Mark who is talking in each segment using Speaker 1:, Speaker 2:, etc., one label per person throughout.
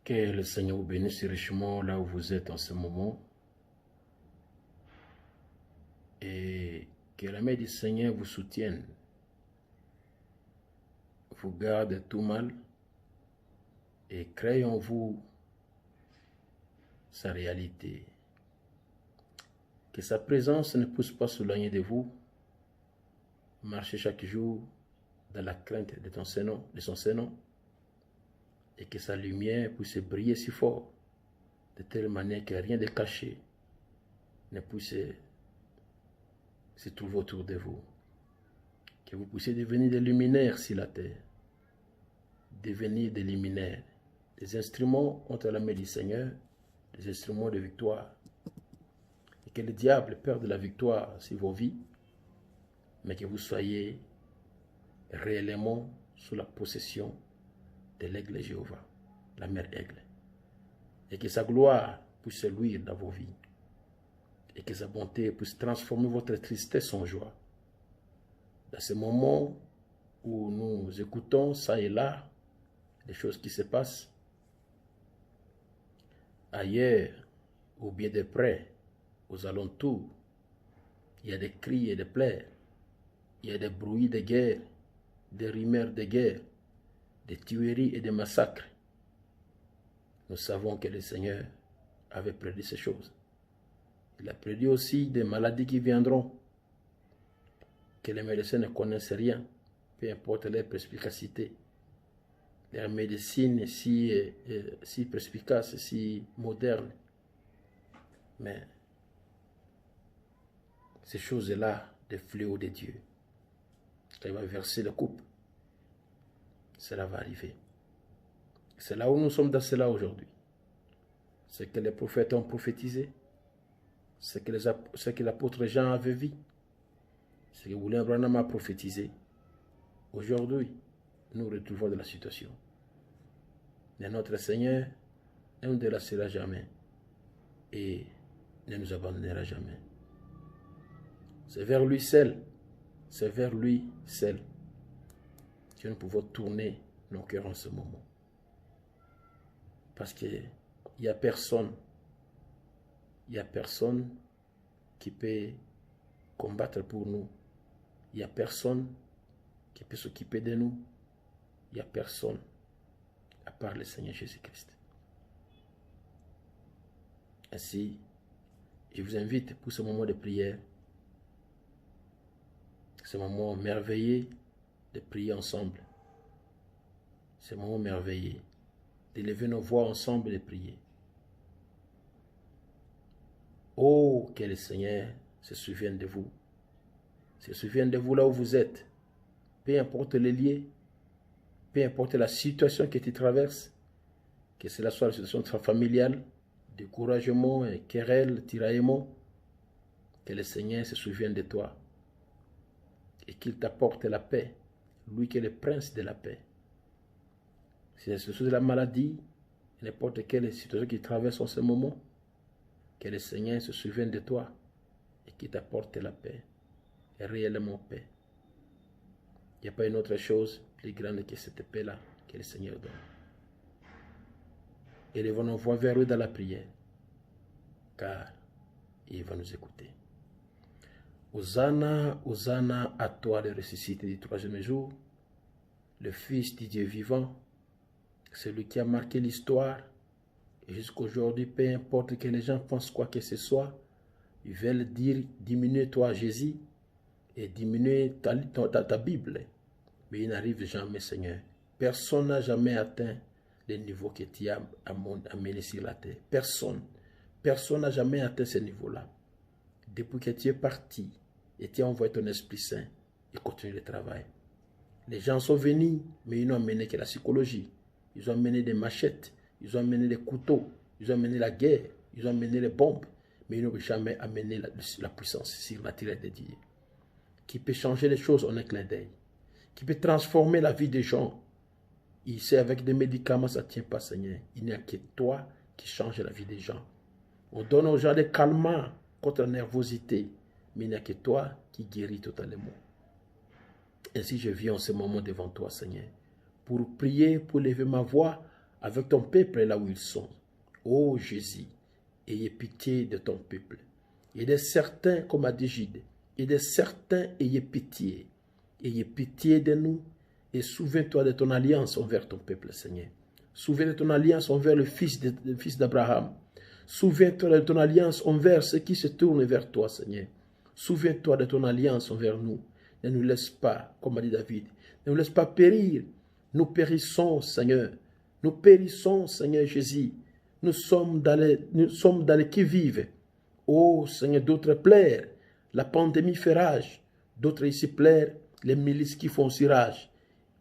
Speaker 1: Que le Seigneur vous bénisse richement là où vous êtes en ce moment. Et que la main du Seigneur vous soutienne, vous garde de tout mal et crée en vous sa réalité. Que sa présence ne pousse pas s'éloigner de vous. Marchez chaque jour dans la crainte de son Seigneur, et que sa lumière puisse briller si fort, de telle manière que rien de caché ne puisse se trouver autour de vous. Que vous puissiez devenir des luminaires sur la terre, devenir des luminaires, des instruments entre la main du Seigneur, des instruments de victoire. Et que le diable perde la victoire sur vos vies, mais que vous soyez réellement sous la possession de l'aigle Jéhovah, la mère aigle. Et que sa gloire puisse luire dans vos vies. Et que sa bonté puisse transformer votre tristesse en joie. Dans ce moment où nous écoutons ça et là, des choses qui se passent, ailleurs ou bien de près, aux alentours, il y a des cris et des pleurs, il y a des bruits de guerre, des rumeurs de guerre, des tueries et des massacres. Nous savons que le Seigneur avait prédit ces choses. Il a prédit aussi des maladies qui viendront, que les médecins ne connaissent rien, peu importe leur perspicacité. Leur médecine si perspicace, si moderne. Mais ces choses-là, des fléaux de Dieu, quand il va verser le couple, cela va arriver. C'est là où nous sommes dans cela aujourd'hui. Ce que les prophètes ont prophétisé, ce que l'apôtre Jean avait vu, ce que William Branham a prophétisé. Aujourd'hui, nous retrouvons de la situation. Mais notre Seigneur ne nous délaissera jamais et ne nous abandonnera jamais. C'est vers lui seul, que nous pouvons tourner nos cœurs en ce moment. Parce qu'il n'y a personne qui peut combattre pour nous. Il n'y a personne qui peut s'occuper de nous. Il n'y a personne à part le Seigneur Jésus-Christ. Ainsi, je vous invite pour ce moment de prière, ce moment merveilleux de prier ensemble. Ce moment merveilleux d'élever nos voix ensemble et de prier. Oh, que le Seigneur se souvienne de vous. Se souvienne de vous là où vous êtes. Peu importe les lieux, peu importe la situation que tu traverses, que cela soit la situation familiale, découragement, querelle, tiraillement, que le Seigneur se souvienne de toi et qu'il t'apporte la paix, lui qui est le prince de la paix. Si c'est la situation de la maladie, n'importe quelle situation qui traverse en ce moment, que le Seigneur se souvienne de toi et qu'il t'apporte la paix, et réellement paix. Il n'y a pas une autre chose plus grande que cette paix-là que le Seigneur donne. Élevons nos voix vers lui dans la prière, car il va nous écouter. Hosanna, Hosanna à toi le ressuscité du troisième jour, le Fils du Dieu vivant, celui qui a marqué l'histoire, et jusqu'aujourd'hui, peu importe que les gens pensent quoi que ce soit, ils veulent dire, diminue toi Jésus, et diminuer ta Bible. Mais il n'arrive jamais, Seigneur. Personne n'a jamais atteint le niveau que tu as amené sur la terre. Personne. Personne n'a jamais atteint ce niveau-là. Depuis que tu es parti et tu as envoyé ton Esprit Saint, et continue le travail. Les gens sont venus, mais ils n'ont amené que la psychologie. Ils ont amené des machettes, ils ont amené des couteaux, ils ont amené la guerre, ils ont amené les bombes, mais ils n'ont jamais amené la puissance surnaturelle de Dieu, qui peut changer les choses en un clin d'œil, qui peut transformer la vie des gens. Il sait avec des médicaments, ça ne tient pas, Seigneur. Il n'y a que toi qui change la vie des gens. On donne aux gens des calmants contre la nervosité, mais il n'y a que toi qui guéris totalement. Ainsi, je viens en ce moment devant toi, Seigneur, pour prier, pour lever ma voix avec ton peuple là où ils sont. Ô Jésus, ayez pitié de ton peuple. Il est certain, comme a dit Gide, il est certain, ayez pitié. Ayez pitié de nous et souviens-toi de ton alliance envers ton peuple, Seigneur. Souviens-toi de ton alliance envers le fils d'Abraham. Souviens-toi de ton alliance envers ceux qui se tournent vers toi, Seigneur. Souviens-toi de ton alliance envers nous. Ne nous laisse pas, comme a dit David, ne nous laisse pas périr. Nous périssons, Seigneur. Nous périssons, Seigneur Jésus. Nous sommes dans les qui-vive. Oh, Seigneur, d'autres plaire. La pandémie fait rage. D'autres ici plaire les milices qui font cirage.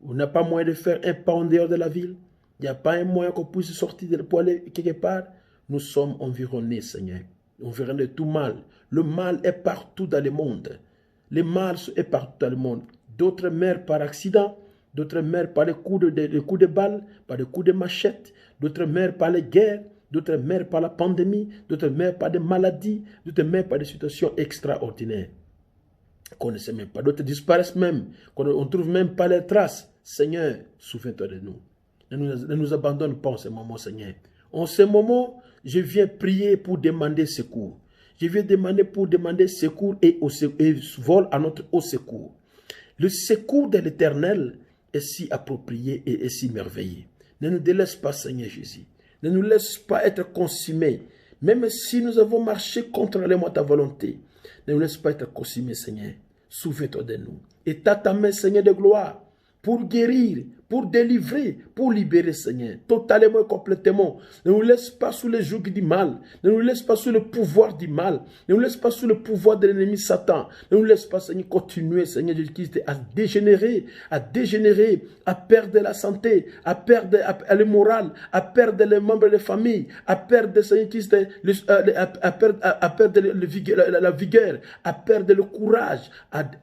Speaker 1: On n'a pas moyen de faire un pas en dehors de la ville. Il n'y a pas un moyen qu'on puisse sortir pour aller quelque part. Nous sommes environnés, Seigneur. Environnés de tout mal. Le mal est partout dans le monde. Le mal est partout dans le monde. D'autres meurent par accident. D'autres meurent par les coups de balles, par les coups de machette. D'autres meurent par les guerres. D'autres meurent par la pandémie. D'autres meurent par des maladies. D'autres meurent par des situations extraordinaires qu'on ne sait même pas. D'autres disparaissent même. On ne trouve même pas les traces. Seigneur, souviens-toi de nous. Ne nous abandonne pas en ce moment, Seigneur. En ce moment, je viens prier pour demander secours. Je viens demander secours et vol à notre haut secours. Le secours de l'Éternel est si approprié et est si merveilleux. Ne nous délaisse pas, Seigneur Jésus. Ne nous laisse pas être consumés. Même si nous avons marché contrairement à ta volonté. Ne nous laisse pas être consumés, Seigneur. Souviens-toi de nous. Et tends ta main, Seigneur de gloire, pour guérir, pour délivrer, pour libérer, Seigneur, totalement et complètement. Ne nous laisse pas sous les jougs du mal. Ne nous laisse pas sous le pouvoir du mal. Ne nous laisse pas sous le pouvoir de l'ennemi Satan. Ne nous laisse pas, Seigneur, continuer, Seigneur Jésus-Christ, à dégénérer, à perdre la santé, à perdre le moral, à perdre les membres de la famille, à perdre, Seigneur Christ, à perdre la vigueur, à perdre le courage.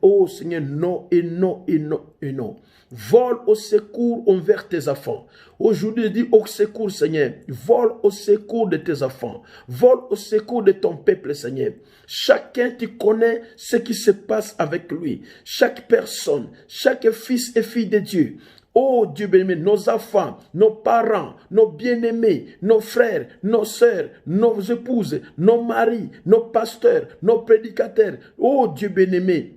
Speaker 1: Oh, Seigneur, non et non et non et non. Vole au secours envers tes enfants. Aujourd'hui, je dis au secours, Seigneur. Vole au secours de tes enfants. Vole au secours de ton peuple, Seigneur. Chacun, tu connais ce qui se passe avec lui. Chaque personne, chaque fils et fille de Dieu. Oh Dieu béni, nos enfants, nos parents, nos bien-aimés, nos frères, nos sœurs, nos épouses, nos maris, nos pasteurs, nos prédicateurs. Oh Dieu béni.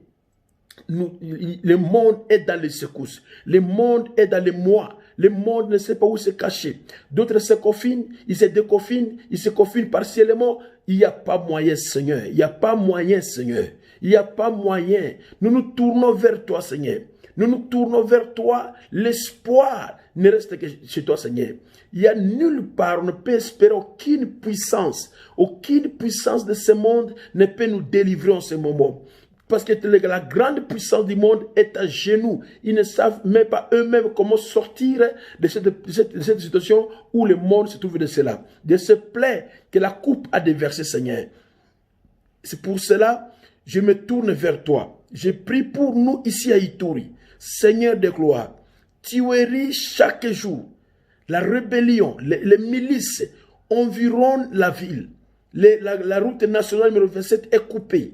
Speaker 1: Le monde est dans les secousses. Le monde est dans les mois. Le monde ne sait pas où se cacher. D'autres se confinent, ils se déconfinent, ils se confinent partiellement. Il n'y a pas moyen, Seigneur. Il n'y a pas moyen, Seigneur. Il n'y a pas moyen. Nous nous tournons vers toi, Seigneur. Nous nous tournons vers toi. L'espoir ne reste que chez toi, Seigneur. Il n'y a nulle part, on ne peut espérer aucune puissance de ce monde ne peut nous délivrer en ce moment. Parce que la grande puissance du monde est à genoux. Ils ne savent même pas eux-mêmes comment sortir de cette situation où le monde se trouve de cela. De ce plaie que la coupe a déversé, Seigneur. C'est pour cela, je me tourne vers toi. Je prie pour nous ici à Ituri. Seigneur de gloire, tu héris chaque jour. La rébellion, les milices environnent la ville. La route nationale numéro 27 est coupée.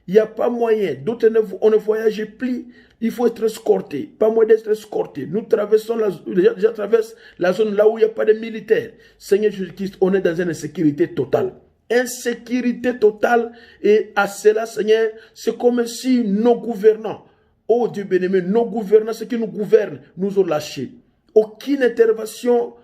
Speaker 1: Il n'y a pas moyen. D'autres, on ne voyage plus. Il faut être escorté. Pas moyen d'être escorté. Nous traversons déjà traverse la zone là où il n'y a pas de militaires. Seigneur Jésus-Christ, on est dans une insécurité totale. Insécurité totale. Et à cela, Seigneur, c'est comme si nos gouvernants, oh Dieu béni, nos gouvernants, ceux qui nous gouvernent, nous ont lâchés. Aucune intervention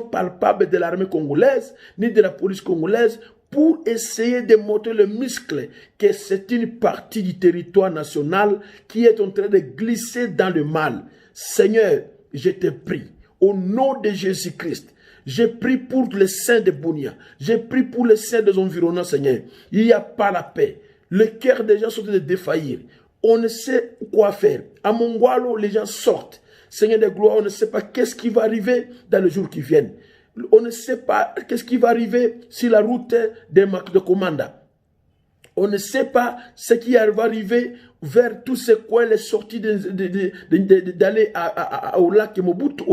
Speaker 1: palpable de l'armée congolaise, ni de la police congolaise, pour essayer de montrer le muscle que c'est une partie du territoire national qui est en train de glisser dans le mal. Seigneur, je te prie, au nom de Jésus-Christ, je prie pour les saints de Bunia, je prie pour les saints des environnants, Seigneur. Il n'y a pas la paix. Le cœur des gens sont en train de défaillir. On ne sait quoi faire. À Mongwalo, les gens sortent. Seigneur de gloire, on ne sait pas qu'est-ce qui va arriver dans les jours qui viennent. On ne sait pas qu'est-ce qui va arriver sur la route de Komanda. On ne sait pas ce qui va arriver vers tous ces coins, les sorties d'aller au lac Mobutu,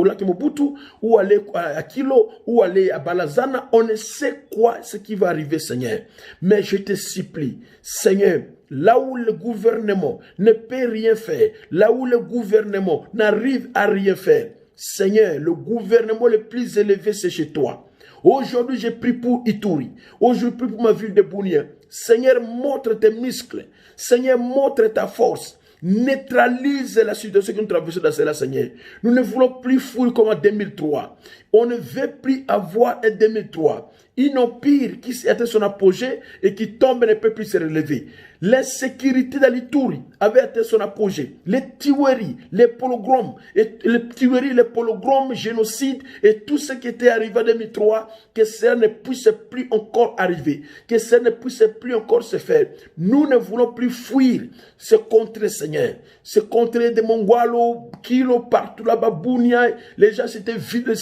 Speaker 1: ou aller à Kilo, ou aller à Balazana. On ne sait quoi ce qui va arriver, Seigneur. Mais je te supplie, Seigneur, là où le gouvernement ne peut rien faire, là où le gouvernement n'arrive à rien faire, Seigneur, le gouvernement le plus élevé, c'est chez toi. Aujourd'hui, j'ai pris pour Ituri. Aujourd'hui, j'ai pris pour ma ville de Bunia. Seigneur, montre tes muscles. Seigneur, montre ta force. Neutralise la situation que nous traversons dans cela, Seigneur. Nous ne voulons plus fuir comme en 2003. On ne veut plus avoir un 2003. Une empire qui était son apogée et qui tombe ne peut plus se relever. L'insécurité dans l'Ituri avait atteint son apogée. Les tueries, les pogroms, les pogroms, génocides et tout ce qui était arrivé en 2003, que cela ne puisse plus encore arriver, que cela ne puisse plus encore se faire. Nous ne voulons plus fuir ce contre, Seigneur. Ce contre de Mongwalo, Kilo, partout là-bas, Bunia, les gens s'étaient vides de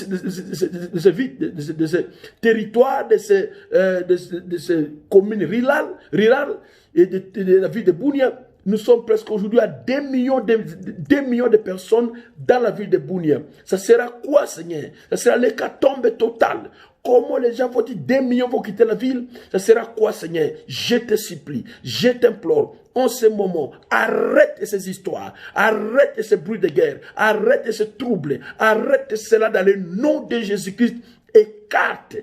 Speaker 1: ce territoire, de ces communes rurales et de la ville de Bunia. Nous sommes presque aujourd'hui à 2 millions de personnes dans la ville de Bunia. Ça sera quoi, Seigneur? Ça sera l'hécatombe totale. Comment les gens vont dire 2 millions vont quitter la ville? Ça sera quoi, Seigneur? Je te supplie, je t'implore, en ce moment, arrête ces histoires, arrête ces bruits de guerre, arrête ces troubles, arrête cela dans le nom de Jésus-Christ. Écarte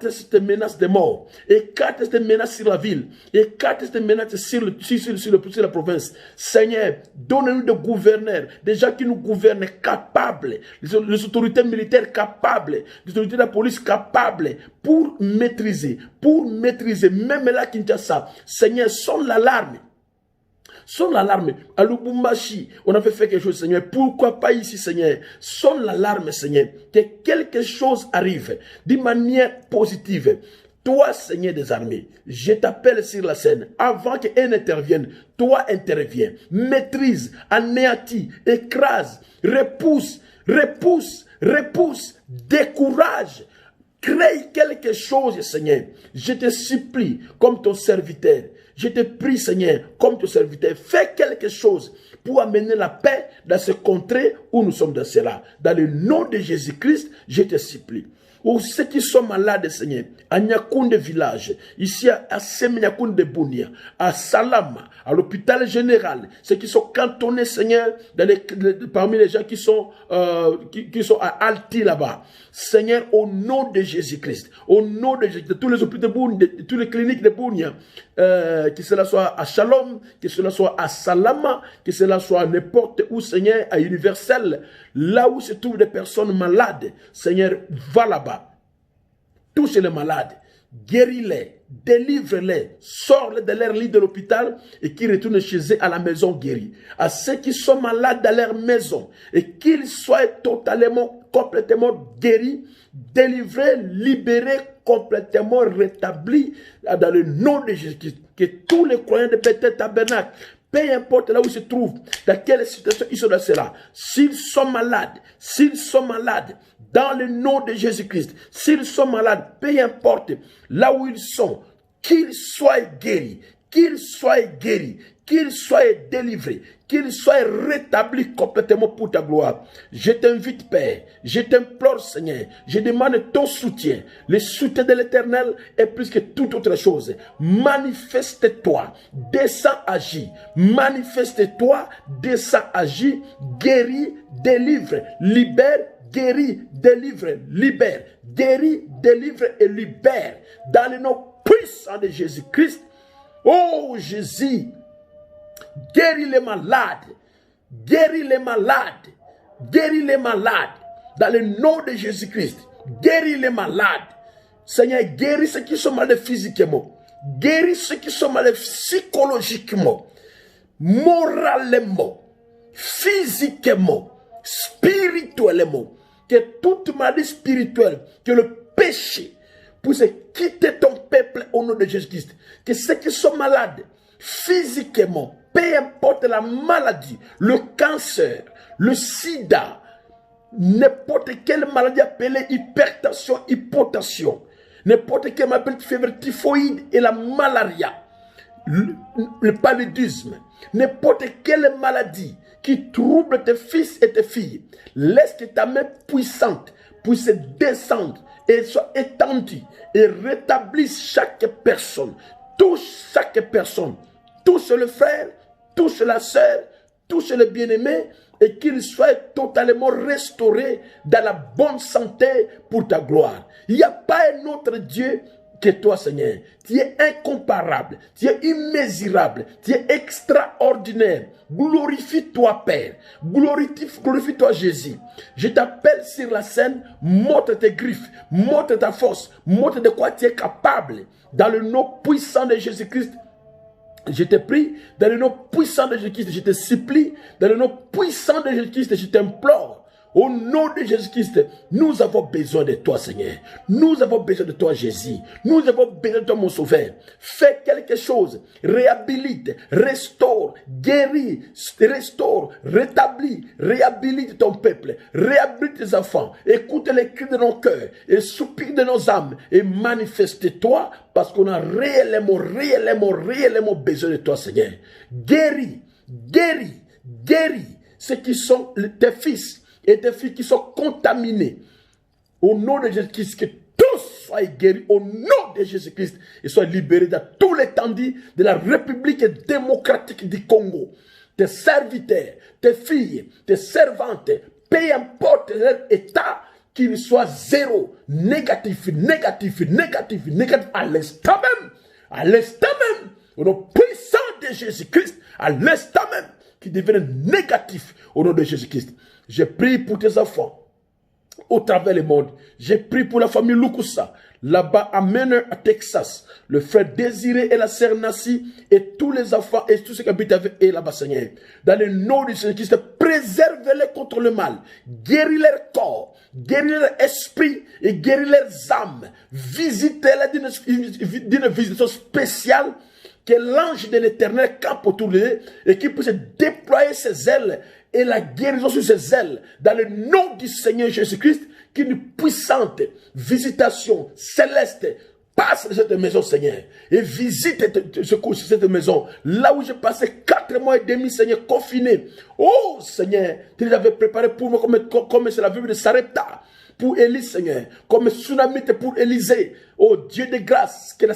Speaker 1: cette menace de mort, écarte cette menace sur la ville, écarte cette menace sur la province. Seigneur, donne-nous des gouverneurs, des gens qui nous gouvernent capables, les autorités militaires capables, les autorités de la police capables pour maîtriser, même là Kinshasa. Seigneur, sonne l'alarme. Sonne l'alarme. À Lubumbashi, on avait fait quelque chose, Seigneur. Pourquoi pas ici, Seigneur? Sonne l'alarme, Seigneur. Que quelque chose arrive d'une manière positive. Toi, Seigneur des armées, je t'appelle sur la scène. Avant qu'elle n'intervienne, toi interviens. Maîtrise, anéantis, écrase, repousse, décourage. Crée quelque chose, Seigneur. Je te supplie, comme ton serviteur. Je te prie, Seigneur, comme ton serviteur, fais quelque chose pour amener la paix dans ce contrée où nous sommes dans cela. Dans le nom de Jésus-Christ, je te supplie. Ou ceux qui sont malades, Seigneur, à Nyakounde village, ici à Seminyakounde de Bunia, à Salama, à l'hôpital général, ceux qui sont cantonnés, Seigneur, parmi les gens qui sont à Alti là-bas. Seigneur, au nom de Jésus-Christ, au nom de Jésus, de tous les hôpitaux de Bunia, de toutes les cliniques de Bunia, que cela soit à Shalom, que cela soit à Salama, que cela soit n'importe où, Seigneur, à Universel, là où se trouvent des personnes malades, Seigneur, va là-bas. Touche les malades, guéris-les, délivre-les, sors-les de leur lit de l'hôpital et qu'ils retournent chez eux à la maison guéris. À ceux qui sont malades dans leur maison et qu'ils soient totalement, complètement guéris, délivrés, libérés, complètement rétablis dans le nom de Jésus-Christ. Que tous les croyants de Bethel Tabernacle, peu importe là où ils se trouvent, dans quelle situation ils sont dans cela, s'ils sont malades, dans le nom de Jésus-Christ, s'ils sont malades, peu importe là où ils sont, qu'ils soient guéris, qu'ils soient délivrés, qu'ils soient rétablis complètement pour ta gloire. Je t'invite, Père, je t'implore, Seigneur, je demande ton soutien. Le soutien de l'Éternel est plus que toute autre chose. Manifeste-toi, descends, agis. Manifeste-toi, descends, agis, guéris, délivre, libère, guéris, délivre, libère, guéris, délivre et libère. Dans le nom puissant de Jésus-Christ. Oh Jésus, guéris les malades, guéris les malades, guéris les malades, dans le nom de Jésus-Christ, guéris les malades. Seigneur, guéris ceux qui sont malades physiquement, guéris ceux qui sont malades psychologiquement, moralement, physiquement, spirituellement, que toute maladie spirituelle, que le péché puisse quitter ton peuple au nom de Jésus-Christ. Que ceux qui sont malades physiquement, peu importe la maladie, le cancer, le sida, n'importe quelle maladie appelée hypertension, hypotension, n'importe quelle maladie appelée fièvre typhoïde et la malaria, le paludisme, n'importe quelle maladie qui trouble tes fils et tes filles, laisse que ta main puissante puisse descendre et soit étendue et rétablisse chaque personne. Touche chaque personne. Touche le frère, touche la sœur, touche le bien-aimé, et qu'ils soient totalement restaurés dans la bonne santé pour ta gloire. Il n'y a pas un autre Dieu que toi, Seigneur. Tu es incomparable, tu es immesurable, tu es extraordinaire. Glorifie-toi, Père. Glorifie-toi, Jésus. Je t'appelle sur la scène, montre tes griffes, montre ta force, montre de quoi tu es capable. Dans le nom puissant de Jésus-Christ, je te prie, dans le nom puissant de Jésus-Christ, je te supplie, dans le nom puissant de Jésus-Christ, je t'implore. Au nom de Jésus-Christ, nous avons besoin de toi, Seigneur. Nous avons besoin de toi, Jésus. Nous avons besoin de toi, mon Sauveur. Fais quelque chose. Réhabilite, restaure, guéris, restaure, rétablis, réhabilite ton peuple. Réhabilite tes enfants. Écoute les cris de nos cœurs et soupir de nos âmes. Et manifeste-toi parce qu'on a réellement besoin de toi, Seigneur. Guéris, guéris, guéris ceux qui sont tes fils et tes filles qui sont contaminés. Au nom de Jésus-Christ, que tous soient guéris. Au nom de Jésus-Christ, et soient libérés de tous les tendus de la République démocratique du Congo. Tes serviteurs, tes filles, tes servantes, peu importe leur état, qu'ils soient zéro, négatif, à l'instant même, au nom puissant de Jésus-Christ, à l'instant même, qui deviennent négatifs au nom de Jésus-Christ. Je prie pour tes enfants au travers du monde. Je prie pour la famille Lukusa, là-bas à Manor, à Texas. Le frère Désiré et la sœur Nassi et tous les enfants et tous ceux qui habitent avec eux là-bas, Seigneur. Dans le nom de Jésus-Christ, préservez-les contre le mal. Guéris leur corps, guéris leur esprit et guéris leurs âmes. Visitez-les d'une visitation spéciale. Que l'ange de l'Éternel campe autour d'eux et qu'il puisse déployer ses ailes et la guérison sur ses ailes dans le nom du Seigneur Jésus-Christ, qu'une puissante visitation céleste passe dans cette maison, Seigneur, et visite cette maison, là où j'ai passé 4 mois et demi, Seigneur, confiné. Oh, Seigneur, tu les avais préparés pour moi comme c'est la vue de Sarepta. Pour Élie, Seigneur, comme tsunami pour Élisée. Oh Dieu de grâce, que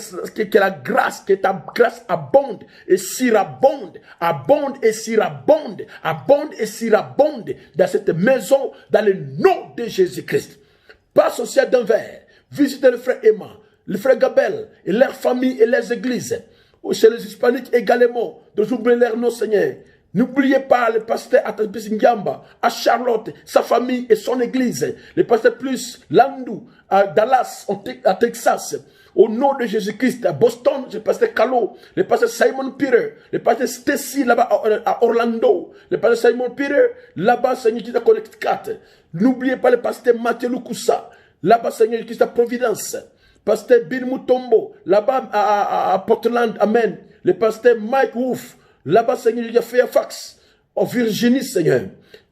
Speaker 1: la grâce, que ta grâce abonde et surabonde, abonde et surabonde, abonde et surabonde dans cette maison, dans le nom de Jésus-Christ. Passe aussi à Denver, visitez le frère Emma, le frère Gabel et leurs familles et leurs églises. Chez les Hispaniques également, de j'oublie leur nom, Seigneur. N'oubliez pas le pasteur Atapis Ngiamba, à Charlotte, sa famille et son église. Le pasteur plus Landou, à Dallas, à Texas. Au nom de Jésus-Christ, à Boston, le pasteur Calo, le pasteur Simon Peter, le pasteur Stacy là-bas à Orlando, le pasteur Simon Peter, là-bas, Seigneur Christ à Connecticut. N'oubliez pas le pasteur Mathieu Lukusa, là-bas, Seigneur Christ à Providence. Pasteur Bill Mutombo, là-bas à Portland, Amen. Le pasteur Mike Wolf, là-bas, Seigneur, il y a Fairfax, en Virginie, Seigneur.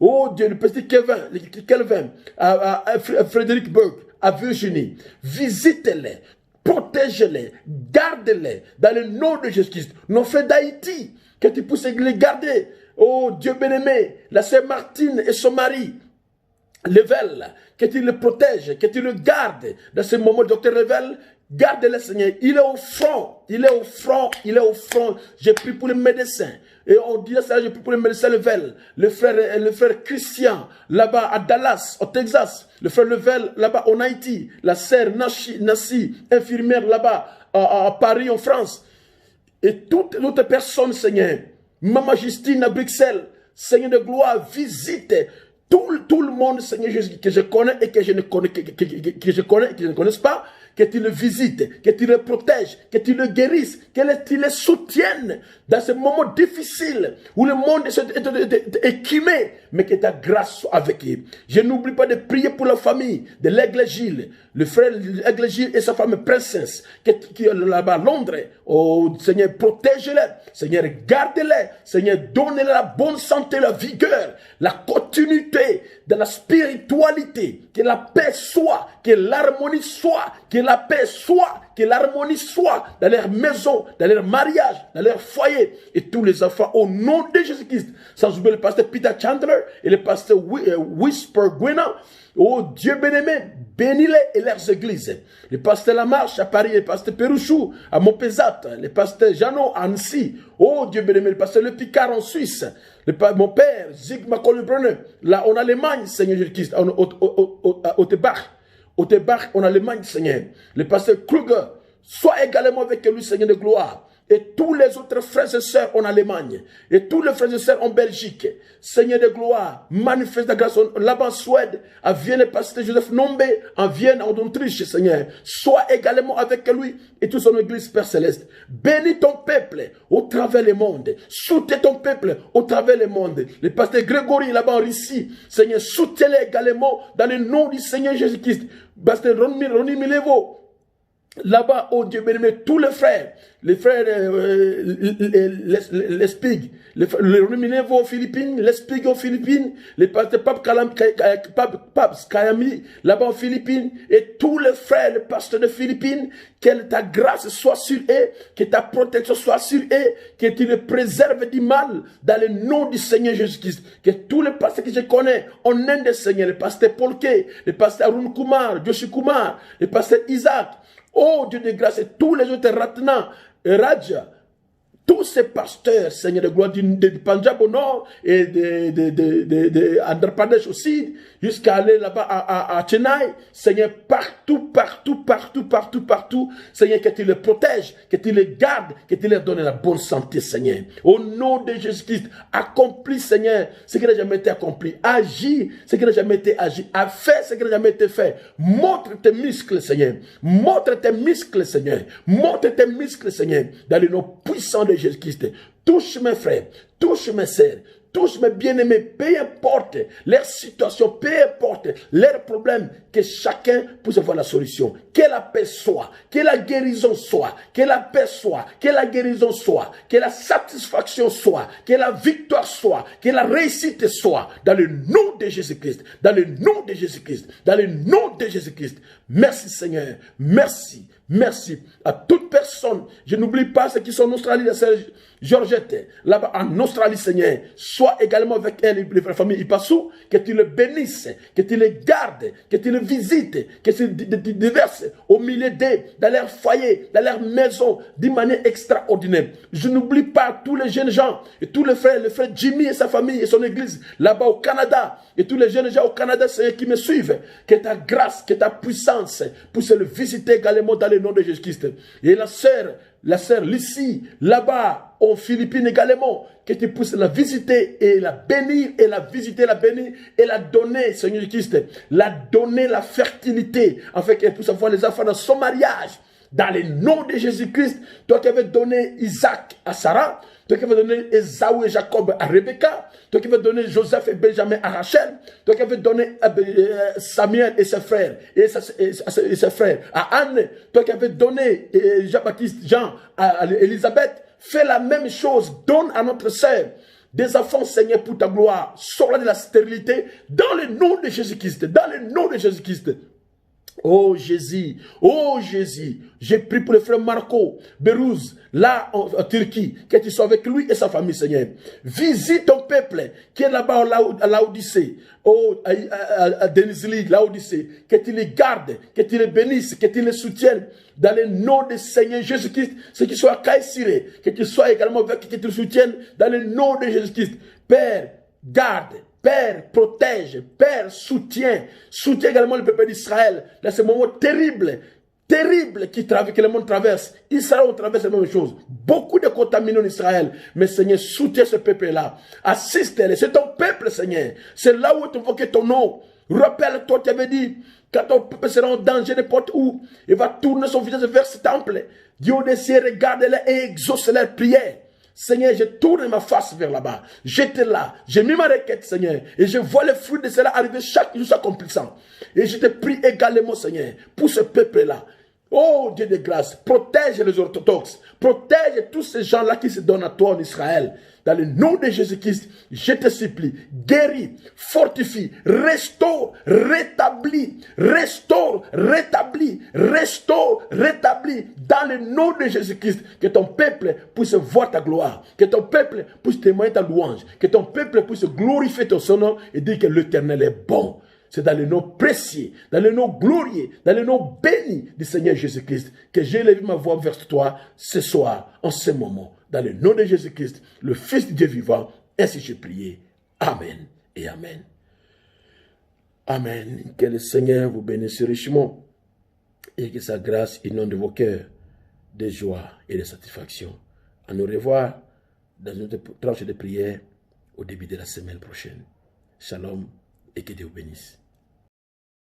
Speaker 1: Oh Dieu, le petit Kelvin, à Frederick Burke, à Virginie. Visitez-les, protégez-les, gardez-les dans le nom de Jésus-Christ. Nos frères d'Haïti, que tu puisses les garder. Oh Dieu bien-aimé, la sœur Martine et son mari, Level, que tu le protèges, que tu le gardes dans ce moment, docteur Level. Garde-le, Seigneur. Il est au front. Il est au front. Il est au front. J'ai pris pour les médecins. Et on dit ça, j'ai pris pour les médecins Level. Le frère Christian, là-bas à Dallas, au Texas. Le frère Level, là-bas en Haïti. La sœur Nassi, infirmière, là-bas à Paris, en France. Et toutes les autres personnes, Seigneur. Maman Justine à Bruxelles. Seigneur de gloire, visite tout le monde, Seigneur Jésus, que je connais et que je ne connais, que je connais et que je ne connaisse pas. Que tu le visites, que tu le protèges, que tu le guérisses, que tu le soutiennes dans ce moment difficile où le monde est équimé, mais que ta grâce soit avec eux. Je n'oublie pas de prier pour la famille de l'Aigle Gilles, le frère Aigle Gilles et sa femme princesse, qui est là-bas à Londres. Oh Seigneur, protège-les, Seigneur, garde-les, Seigneur, donne-les la bonne santé, la vigueur, la continuité de la spiritualité, que la paix soit, que l'harmonie soit, que la paix soit, que l'harmonie soit dans leur maison, dans leur mariage, dans leur foyer et tous les enfants au nom de Jésus-Christ. Sans oublier le pasteur Peter Chandler et le pasteur Whisper Gwena. Oh Dieu bien-aimé, bénis-les et leurs églises. Le pasteur Lamarche à Paris, le pasteur Perouchou à Montpezat, le pasteur Jeannot à Annecy. Oh Dieu bien-aimé, le pasteur Le Picard en Suisse, Mon père, Zygmunt Kolbrunner, là en Allemagne, Seigneur Jésus-Christ, au Tebach, en Allemagne, Seigneur. Le pasteur Kruger, sois également avec lui, Seigneur de gloire. Et tous les autres frères et sœurs en Allemagne, et tous les frères et sœurs en Belgique, Seigneur de gloire, manifeste ta grâce là-bas en Suède, à Vienne, le pasteur Joseph Nombe, en Vienne, en Autriche, Seigneur. Sois également avec lui et toute son église, Père Céleste. Bénis ton peuple au travers le monde. Soutiens ton peuple au travers le monde. Le pasteur Grégory, là-bas en Russie, Seigneur, soutiens-le également dans le nom du Seigneur Jésus-Christ. Pasteur Ronnie Milevo, là-bas, oh Dieu béni, tous les frères Lespig, le Ruminevo aux Philippines, Lespig aux Philippines, les pasteurs Pape Kayami, là-bas aux Philippines, et tous les frères, les pasteurs de Philippines, que ta grâce soit sur eux, que ta protection soit sur eux, que tu les préserves du mal, dans le nom du Seigneur Jésus-Christ. Que tous les pasteurs que je connais, en Inde, Seigneur, le pasteur Polke, le pasteur Arun Kumar, Joshi Kumar, le pasteur Isaac, oh Dieu de grâce, et tous les autres Ratna, Raja, tous ces pasteurs, Seigneur de gloire, du Punjab au nord et de Andhra Pradesh aussi, jusqu'à aller là-bas à Chennai, Seigneur, partout, Seigneur, que tu les protèges, que tu les gardes, que tu leur donnes la bonne santé, Seigneur. Au nom de Jésus-Christ, accomplis, Seigneur, ce qui n'a jamais été accompli. Agis, ce qui n'a jamais été agi. Fais ce qui n'a jamais été fait. Montre tes muscles, Seigneur. Montre tes muscles, Seigneur. Montre tes muscles, Seigneur, dans le nom puissant de Jésus-Christ. Touche mes frères, touche mes sœurs, touche mes bien-aimés, peu importe leur situation, peu importe leurs problèmes, que chacun puisse avoir la solution. Que la paix soit, que la guérison soit, que la paix soit, que la guérison soit, que la satisfaction soit, que la victoire soit, que la réussite soit, dans le nom de Jésus-Christ, dans le nom de Jésus-Christ, dans le nom de Jésus-Christ. Merci Seigneur, merci. Merci à toute personne. Je n'oublie pas ceux qui sont en Australie, la sœur Georgette, là-bas en Australie, Seigneur. Sois également avec elle, la famille Ipassou, que tu les bénisses, que tu les gardes, que tu les visites, que tu les diverses au milieu d'eux, dans leur foyer, dans leur maison, d'une manière extraordinaire. Je n'oublie pas tous les jeunes gens, et tous les frères Jimmy et sa famille et son église, là-bas au Canada, et tous les jeunes gens au Canada, Seigneur, qui me suivent. Que ta grâce, que ta puissance puisse le visiter également dans le nom de Jésus-Christ. Et la sœur Lucie, là-bas, en Philippines également, que tu puisses la visiter et la bénir, et la visiter, la bénir, et la donner, Seigneur Christ, la donner la fertilité, afin qu'elle puisse avoir les enfants dans son mariage. Dans le nom de Jésus-Christ, toi qui avais donné Isaac à Sarah, toi qui avais donné Esaü et Jacob à Rebecca, toi qui avais donné Joseph et Benjamin à Rachel, toi qui avais donné Samuel et ses frères, et ses frères à Anne, toi qui avais donné Jean à Élisabeth, fais la même chose, donne à notre sœur des enfants, Seigneur, pour ta gloire, sors-la de la stérilité, dans le nom de Jésus-Christ, dans le nom de Jésus-Christ. Oh Jésus, j'ai prié pour le frère Marco Berouz, là en Turquie, que tu sois avec lui et sa famille, Seigneur. Visite ton peuple qui est là-bas à Laodicée, à Denizli, Laodicée, que tu les gardes, que tu les bénisses, que tu les soutiennes, dans le nom du Seigneur Jésus-Christ, ce qui soit Kaïsiré, que tu sois également avec, que tu le soutiennes, dans le nom de Jésus-Christ. Père, garde. Père, protège, Père, soutient également le peuple d'Israël dans ce moment terrible que le monde traverse. Israël, on traverse la même chose. Beaucoup de contaminés en Israël. Mais Seigneur, soutiens ce peuple-là. Assiste-les. C'est ton peuple, Seigneur. C'est là où tu invoques ton nom. Rappelle-toi, tu avais dit, quand ton peuple sera en danger, n'importe où, il va tourner son visage vers ce temple. Dieu au ciel, regarde-les et exauce leurs prières. Seigneur, je tourne ma face vers là-bas. J'étais là. J'ai mis ma requête, Seigneur. Et je vois le fruit de cela arriver chaque jour accomplissant. Et je te prie également, Seigneur, pour ce peuple-là. Oh Dieu de grâce, protège les orthodoxes. Protège tous ces gens-là qui se donnent à toi en Israël. Dans le nom de Jésus-Christ, je te supplie, guéris, fortifie, restaure, rétablis, dans le nom de Jésus-Christ, que ton peuple puisse voir ta gloire, que ton peuple puisse témoigner ta louange, que ton peuple puisse glorifier ton nom et dire que l'Éternel est bon. C'est dans le nom précieux, dans le nom glorieux, dans le nom béni du Seigneur Jésus-Christ que j'ai élevé ma voix vers toi ce soir, en ce moment. Dans le nom de Jésus-Christ, le Fils de Dieu vivant. Ainsi j'ai prié. Amen et Amen. Amen. Que le Seigneur vous bénisse richement et que sa grâce inonde vos cœurs de joie et de satisfaction. À nous revoir dans notre tranche de prière au début de la semaine prochaine. Shalom et que Dieu vous bénisse.